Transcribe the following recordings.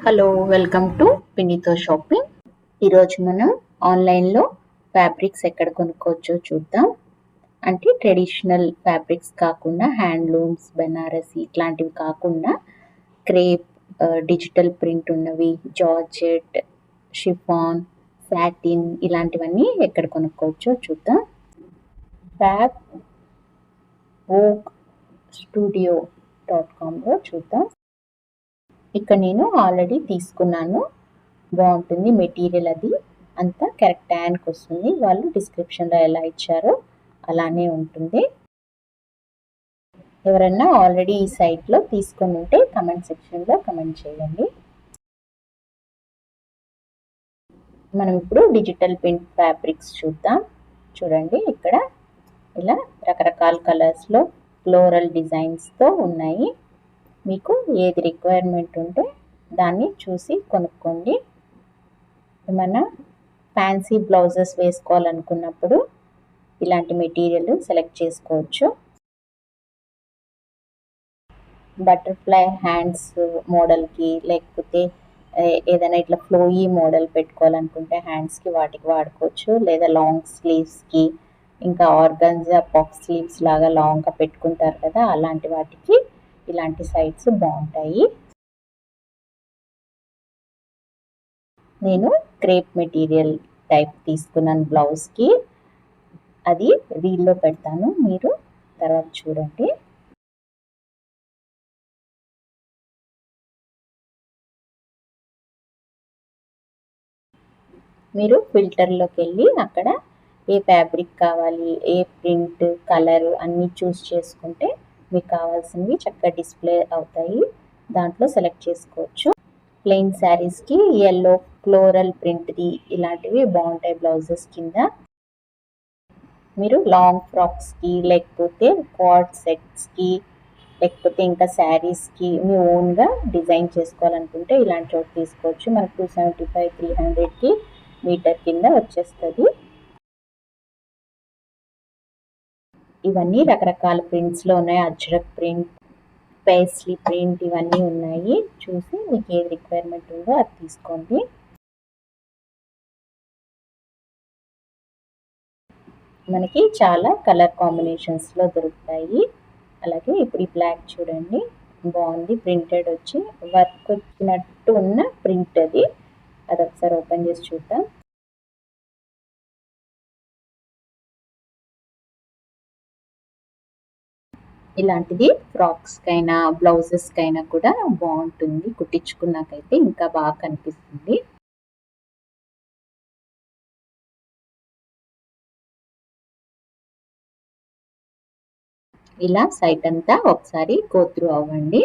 Hello, welcome to పిన్నితో shopping. ఈరోజు మనం ఆన్లైన్లో ఫ్యాబ్రిక్స్ ఎక్కడ కొనుక్కోవచ్చో చూద్దాం. అంటే ట్రెడిషనల్ ఫ్యాబ్రిక్స్ కాకుండా హ్యాండ్లూమ్స్, బెనారసి ఇట్లాంటివి కాకుండా క్రేప్, డిజిటల్ ప్రింట్ ఉన్నవి, జార్జెట్, షిఫాన్, సాటిన్ ఇలాంటివన్నీ ఎక్కడ కొనుక్కోవచ్చో చూద్దాం. ఫ్యాబ్ వోక్ స్టూడియో.comలో చూద్దాం. ఇక్కడ నేను ఆల్రెడీ తీసుకున్నాను. బాగుంటుంది మెటీరియల్, అది అంతా కరెక్ట్ టైంకి వస్తుంది. వాళ్ళు డిస్క్రిప్షన్లో ఎలా ఇచ్చారో అలానే ఉంటుంది. ఎవరన్నా ఆల్రెడీ ఈ సైట్లో తీసుకొని ఉంటే కమెంట్ సెక్షన్లో కమెంట్ చేయండి. మనం ఇప్పుడు డిజిటల్ ప్రింట్ ఫ్యాబ్రిక్స్ చూద్దాం. చూడండి, ఇక్కడ ఇలా రకరకాల కలర్స్లో ఫ్లోరల్ డిజైన్స్తో ఉన్నాయి. మీకు ఏది రిక్వైర్మెంట్ ఉంటే దాన్ని చూసి కొనుక్కోండి. ఏమన్నా ఫ్యాన్సీ బ్లౌజెస్ వేసుకోవాలనుకున్నప్పుడు ఇలాంటి మెటీరియల్ సెలెక్ట్ చేసుకోవచ్చు. బటర్ఫ్లై హ్యాండ్స్ మోడల్కి, లేకపోతే ఏదైనా ఇట్లా ఫ్లోయీ మోడల్ పెట్టుకోవాలనుకుంటే హ్యాండ్స్కి వాటికి వాడుకోవచ్చు. లేదా లాంగ్ స్లీవ్స్కి, ఇంకా ఆర్గన్జా పఫ్ స్లీవ్స్ లాగా లాంగ్గా పెట్టుకుంటారు కదా, అలాంటి వాటికి ఇలాంటి సైట్స్ బాగుంటాయి. నేను క్రేప్ మెటీరియల్ టైప్ తీసుకున్నాను బ్లౌజ్కి. అది రీల్లో పెడతాను, మీరు తర్వాత చూడండి. మీరు ఫిల్టర్లోకి వెళ్ళి అక్కడ ఏ ఫ్యాబ్రిక్ కావాలి, ఏ ప్రింట్, కలర్ అన్నీ చూస్ చేసుకుంటే మీకు కావాల్సినవి చక్కగా డిస్ప్లే అవుతాయి. దాంట్లో సెలెక్ట్ చేసుకోవచ్చు. ప్లెయిన్ శారీస్కి ఎల్లో ఫ్లోరల్ ప్రింట్ది ఇలాంటివి బాగుంటాయి బ్లౌజెస్ కింద. మీరు లాంగ్ ఫ్రాక్స్కి, లేకపోతే క్వాడ్ సెట్స్కి, లేకపోతే ఇంకా శారీస్కి మీ ఓన్గా డిజైన్ చేసుకోవాలనుకుంటే ఇలాంటి చోటు తీసుకోవచ్చు. మనకు 275, 300కి మీటర్ కింద వచ్చేస్తుంది. ఇవన్నీ రకరకాల ప్రింట్స్లో ఉన్నాయి. అజ్రక్ ప్రింట్, పేస్లీ ప్రింట్ ఇవన్నీ ఉన్నాయి. చూసి మీకు ఏది రిక్వైర్మెంట్ ఉందో అది తీసుకోండి. మనకి చాలా కలర్ కాంబినేషన్స్లో దొరుకుతాయి. అలాగే ఇప్పుడు ఈ బ్లాక్ చూడండి, బాగుంది. ప్రింటెడ్ వచ్చి వర్క్ వచ్చినట్టు ఉన్న ప్రింట్ అది ఒకసారి ఓపెన్ చేసి చూద్దాం. ఇలాంటిది ఫ్రాక్స్కైనా బ్లౌజెస్కైనా కూడా బాగుంటుంది. కుట్టించుకున్నాకైతే ఇంకా బాగా కనిపిస్తుంది. ఇలా సైట్ అంతా ఒకసారి గో త్రూ అవ్వండి.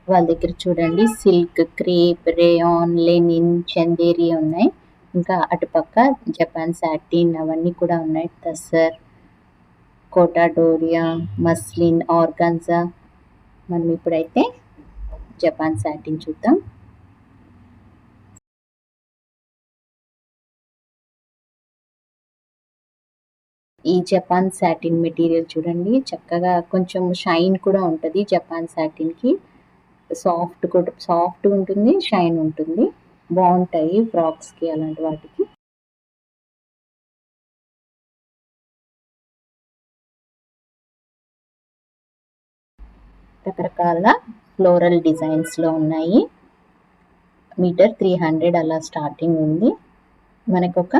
వాళ్ళ దగ్గర చూడండి silk, crepe, rayon, linen, Chanderi ఉన్నాయి. ఇంకా అటుపక్క జపాన్ సాటిన్ అవన్నీ కూడా ఉన్నాయి. Tussar, Kota Doria, muslin, organza. మనం ఇప్పుడైతే జపాన్ సాటిన్ చూద్దాం. ఈ జపాన్ సాటిన్ మెటీరియల్ చూడండి, చక్కగా కొంచెం షైన్ కూడా ఉంటుంది. జపాన్ సాటిన్కి సాఫ్ట్ ఉంటుంది, షైన్ ఉంటుంది. బాగుంటాయి ఫ్రాక్స్కి అలాంటి వాటికి. రకరకాల ఫ్లోరల్ డిజైన్స్లో ఉన్నాయి. మీటర్ 300 అలా స్టార్టింగ్ ఉంది. మనకు ఒక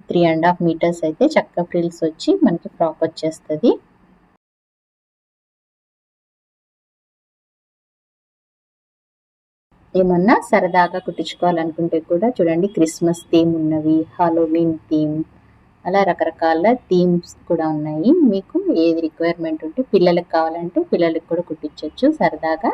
3.5 మీటర్స్ అయితే చక్కగా ఫ్రిల్స్ వచ్చి మనకి ఫ్రాక్ వచ్చేస్తుంది. ఏమన్నా సరదాగా కుట్టించుకోవాలనుకుంటే కూడా చూడండి, క్రిస్మస్ థీమ్ ఉన్నవి, హాలోవీన్ థీమ్, అలా రకరకాల థీమ్స్ కూడా ఉన్నాయి. మీకు ఏది రిక్వైర్మెంట్ ఉంటే పిల్లలకు కావాలంటే పిల్లలకు కూడా కుట్టించవచ్చు సరదాగా.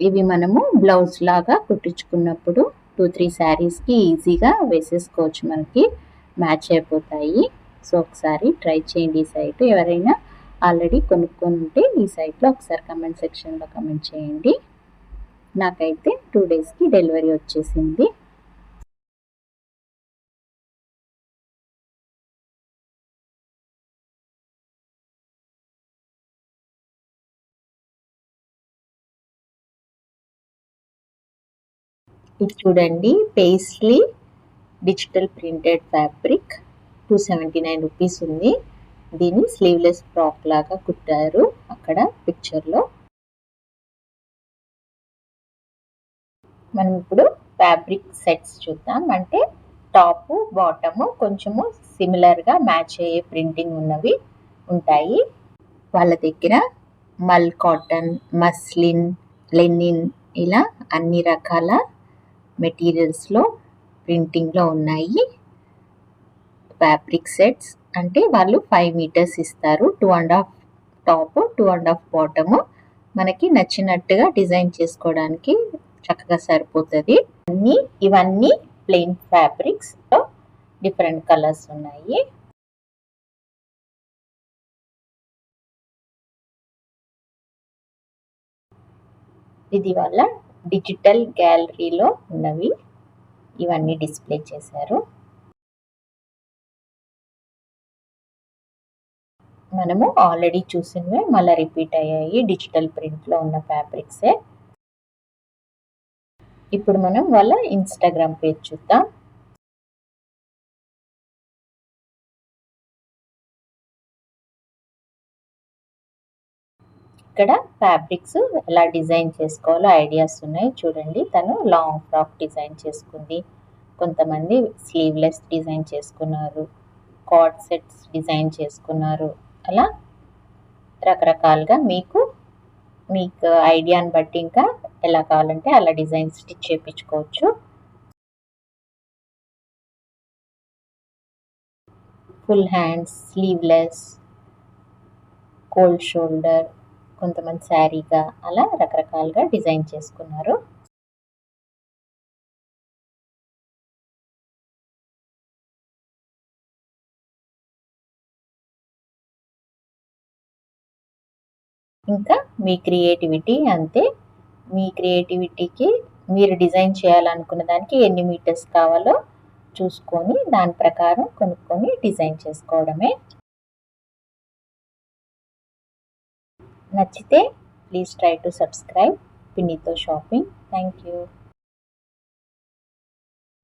ఇవి మనము బ్లౌజ్ లాగా కుట్టించుకున్నప్పుడు 2-3 శారీస్కి ఈజీగా వేసేసుకోవచ్చు, మనకి మ్యాచ్ అయిపోతాయి. సో ఒకసారి ట్రై చేయండి ఈ సైట్. ఎవరైనా ఆల్రెడీ కొనుక్కొని ఉంటే ఈ సైట్లో ఒకసారి కమెంట్ సెక్షన్లో కమెంట్ చేయండి. నాకైతే 2 డేస్కి డెలివరీ వచ్చేసింది. ఇది చూడండి, paisley digital printed fabric 279 rupees ఉంది. దీన్ని స్లీవ్లెస్ ఫ్రాక్ లాగా కుట్టారు అక్కడ పిక్చర్లో. మనం ఇప్పుడు ఫ్యాబ్రిక్ సెట్స్ చూద్దాం. అంటే టాప్ బాటమ్ కొంచెము సిమిలర్గా మ్యాచ్ అయ్యే ప్రింటింగ్ ఉన్నవి ఉంటాయి. వాళ్ళ దగ్గర మల్ కాటన్, మస్లిన్, లెనిన్ ఇలా అన్ని రకాల మెటీరియల్స్లో ప్రింటింగ్లో ఉన్నాయి. ఫ్యాబ్రిక్ సెట్స్ అంటే వాళ్ళు 5 మీటర్స్ ఇస్తారు. 2.5 టాప్, 2.5 బాటమ్. మనకి నచ్చినట్టుగా డిజైన్ చేసుకోవడానికి చక్కగా సరిపోతుంది. ఇవన్నీ ప్లెయిన్ ఫ్యాబ్రిక్స్లో డిఫరెంట్ కలర్స్ ఉన్నాయి. ఇది వాళ్ళ డిజిటల్ గ్యాలరీలో ఉన్నవి. ఇవన్నీ డిస్ప్లే చేశారు. మనము ఆల్రెడీ చూసినవే మళ్ళీ రిపీట్ అయ్యాయి, డిజిటల్ ప్రింట్లో ఉన్న ఫ్యాబ్రిక్సే. ఇప్పుడు మనం వాళ్ళ ఇన్స్టాగ్రామ్ పేజ్ చూద్దాం. ఇక్కడ ఫ్యాబ్రిక్స్ ఎలా డిజైన్ చేసుకోవాలో ఐడియాస్ ఉన్నాయి చూడండి. తను లాంగ్ ఫ్రాక్ డిజైన్ చేసుకుంది, కొంతమంది స్లీవ్లెస్ డిజైన్ చేసుకున్నారు, కార్డ్ సెట్స్ డిజైన్ చేసుకున్నారు. అలా రకరకాలుగా మీకు ఐడియాని బట్టి ఇంకా ఎలా కావాలంటే అలా డిజైన్ స్టిచ్ చేయించుకోవచ్చు. Full hands, sleeveless, cold shoulder, కొంతమంది శారీగా అలా రకరకాలుగా డిజైన్ చేసుకున్నారు. ఇంకా మీ క్రియేటివిటీ అంతే. మీ క్రియేటివిటీకి మీరు డిజైన్ చేయాలనుకున్న దానికి ఎన్ని మీటర్స్ కావాలో చూసుకొని దాని ప్రకారం కొనుక్కొని డిజైన్ చేసుకోవడమే. నచ్చితే ప్లీజ్ ట్రై టు సబ్స్క్రైబ్ పిన్నితో షాపింగ్. Thank you.